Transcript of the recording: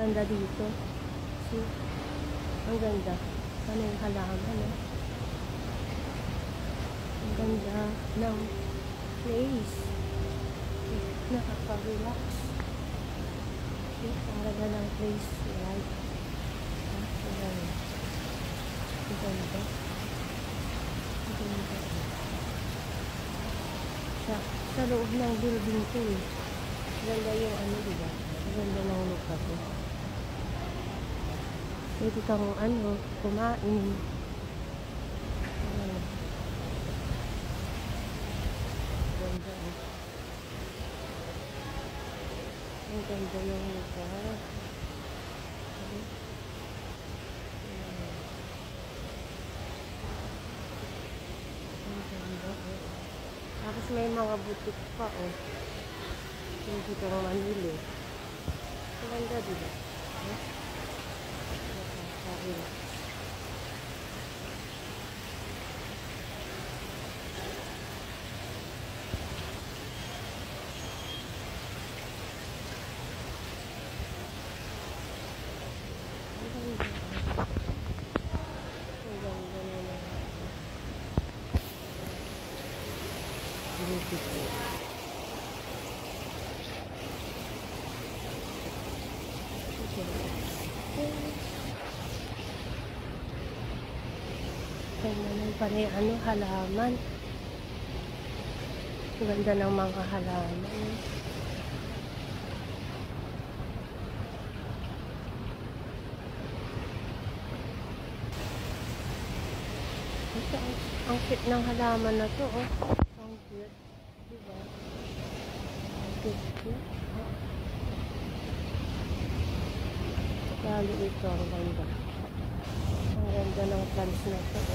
Ganda dito. See? Ang ganda. Ano yung halaman, eh? Ang ganda ng place. Nakaka-relax. See? Ang ganda ng place. Right? Ang ganda. Ang ganda. Ang ganda. Sa loob ng building ko, eh. Ganda yung ano, diba? Ang ganda ng lupa ko. Pwede kang ano, kumain. Ayan. Ganda, eh. Ang ganda ng lugar. Ang ganda, eh. Tapos may mga butik pa, oh. Hindi ka naman manili. Ang ganda, diba? Eh? Nakaka-relax. Ganda ng panay, ano, halaman. Ganda ng mga halaman. Ito, ang cute ng halaman na to, oh. Ang cute. Diba? Ang cute. Lalo ito, ang ganda. Ang ganda ng plants na to.